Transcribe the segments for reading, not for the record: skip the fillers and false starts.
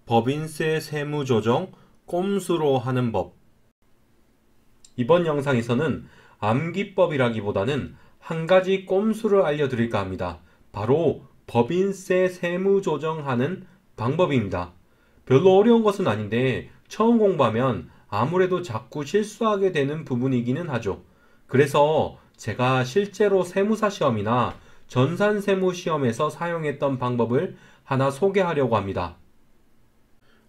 법인세 세무조정 꼼수로 하는 법. 이번 영상에서는 암기법이라기보다는 한 가지 꼼수를 알려드릴까 합니다. 바로 법인세 세무조정하는 방법입니다. 별로 어려운 것은 아닌데 처음 공부하면 아무래도 자꾸 실수하게 되는 부분이기는 하죠. 그래서 제가 실제로 세무사 시험이나 전산세무 시험에서 사용했던 방법을 하나 소개하려고 합니다.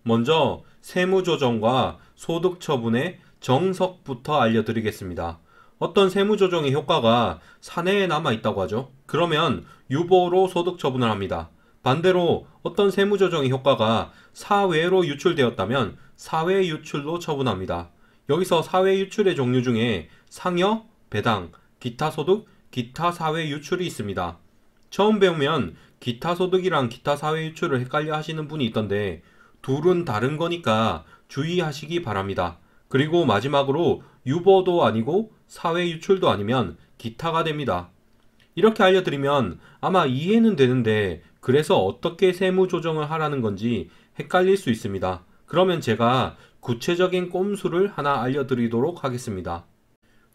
먼저 세무조정과 소득처분의 정석부터 알려드리겠습니다. 어떤 세무조정의 효과가 사내에 남아있다고 하죠. 그러면 유보로 소득처분을 합니다. 반대로 어떤 세무조정의 효과가 사외로 유출되었다면 사외 유출로 처분합니다. 여기서 사외 유출의 종류 중에 상여, 배당, 기타소득, 기타사외 유출이 있습니다. 처음 배우면 기타소득이랑 기타사외 유출을 헷갈려 하시는 분이 있던데 둘은 다른 거니까 주의하시기 바랍니다. 그리고 마지막으로 유보도 아니고 사외 유출도 아니면 기타가 됩니다. 이렇게 알려드리면 아마 이해는 되는데 그래서 어떻게 세무조정을 하라는 건지 헷갈릴 수 있습니다. 그러면 제가 구체적인 꼼수를 하나 알려드리도록 하겠습니다.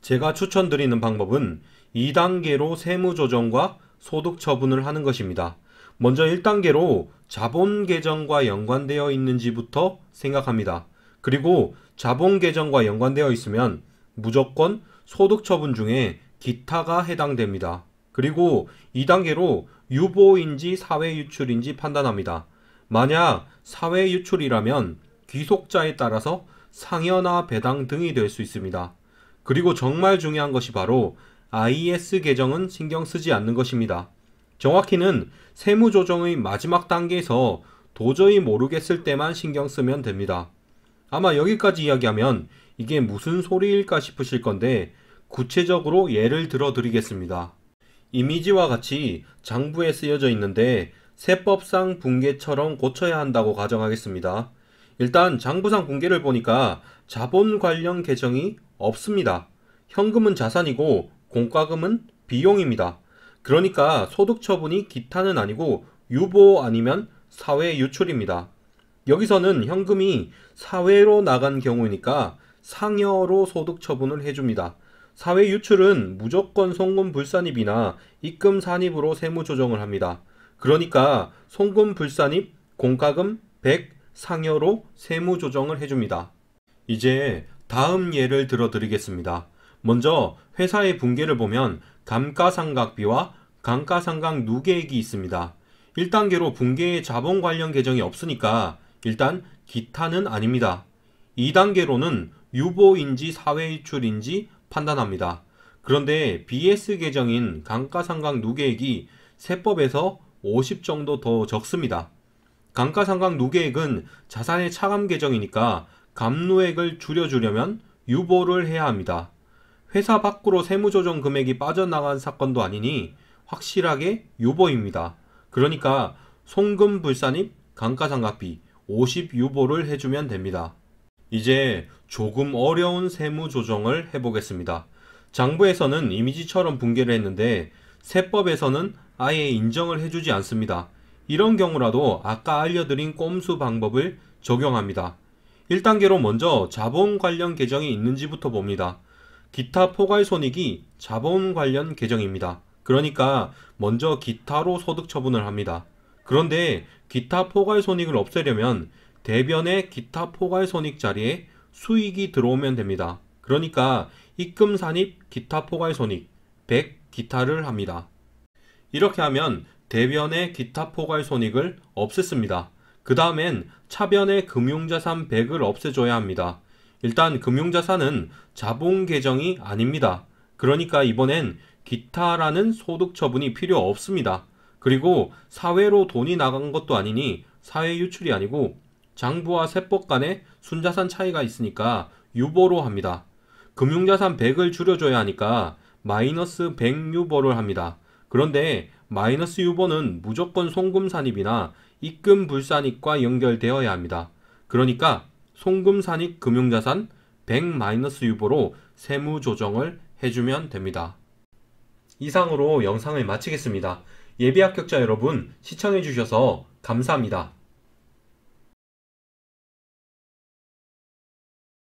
제가 추천드리는 방법은 2단계로 세무조정과 소득처분을 하는 것입니다. 먼저 1단계로 자본계정과 연관되어 있는지부터 생각합니다. 그리고 자본계정과 연관되어 있으면 무조건 소득처분 중에 기타가 해당됩니다. 그리고 2단계로 유보인지 사외유출인지 판단합니다. 만약 사외유출이라면 귀속자에 따라서 상여나 배당 등이 될 수 있습니다. 그리고 정말 중요한 것이 바로 IS 계정은 신경 쓰지 않는 것입니다. 정확히는 세무조정의 마지막 단계에서 도저히 모르겠을 때만 신경 쓰면 됩니다. 아마 여기까지 이야기하면 이게 무슨 소리일까 싶으실 건데 구체적으로 예를 들어 드리겠습니다. 이미지와 같이 장부에 쓰여져 있는데 세법상 붕괴처럼 고쳐야 한다고 가정하겠습니다. 일단 장부상 붕괴를 보니까 자본 관련 계정이 없습니다. 현금은 자산이고 공과금은 비용입니다. 그러니까 소득처분이 기타는 아니고 유보 아니면 사외 유출입니다. 여기서는 현금이 사외로 나간 경우니까 상여로 소득처분을 해줍니다. 사외 유출은 무조건 송금 불산입이나 입금 산입으로 세무조정을 합니다. 그러니까 송금 불산입, 공과금 100 상여로 세무조정을 해줍니다. 이제 다음 예를 들어 드리겠습니다. 먼저 회사의 붕괴를 보면 감가상각비와 감가상각 누계액이 있습니다. 1단계로 붕괴의 자본 관련 계정이 없으니까 일단 기타는 아닙니다. 2단계로는 유보인지 사외유출인지 판단합니다. 그런데 BS 계정인 감가상각 누계액이 세법에서 50 정도 더 적습니다. 감가상각 누계액은 자산의 차감 계정이니까 감누액을 줄여주려면 유보를 해야 합니다. 회사 밖으로 세무조정 금액이 빠져나간 사건도 아니니 확실하게 유보입니다. 그러니까 송금 불산입 감가상각비 50 유보를 해주면 됩니다. 이제 조금 어려운 세무조정을 해보겠습니다. 장부에서는 이미지처럼 붕괴를 했는데 세법에서는 아예 인정을 해주지 않습니다. 이런 경우라도 아까 알려드린 꼼수 방법을 적용합니다. 1단계로 먼저 자본 관련 계정이 있는지부터 봅니다. 기타 포괄손익이 자본 관련 계정입니다. 그러니까 먼저 기타로 소득처분을 합니다. 그런데 기타 포괄손익을 없애려면 대변의 기타 포괄손익 자리에 수익이 들어오면 됩니다. 그러니까 입금산입 기타 포괄손익 100 기타를 합니다. 이렇게 하면 대변의 기타 포괄손익을 없앴습니다. 그 다음엔 차변의 금융자산 100을 없애줘야 합니다. 일단 금융자산은 자본 계정이 아닙니다. 그러니까 이번엔 기타라는 소득처분이 필요 없습니다. 그리고 사외로 돈이 나간 것도 아니니 사외 유출이 아니고 장부와 세법 간에 순자산 차이가 있으니까 유보로 합니다. 금융자산 100을 줄여줘야 하니까 마이너스 100 유보를 합니다. 그런데 마이너스 유보는 무조건 송금산입이나 입금 불산입과 연결되어야 합니다. 그러니까 송금산입 금융자산 100 마이너스 유보로 세무조정을 해주면 됩니다. 이상으로 영상을 마치겠습니다. 예비 합격자 여러분 시청해주셔서 감사합니다.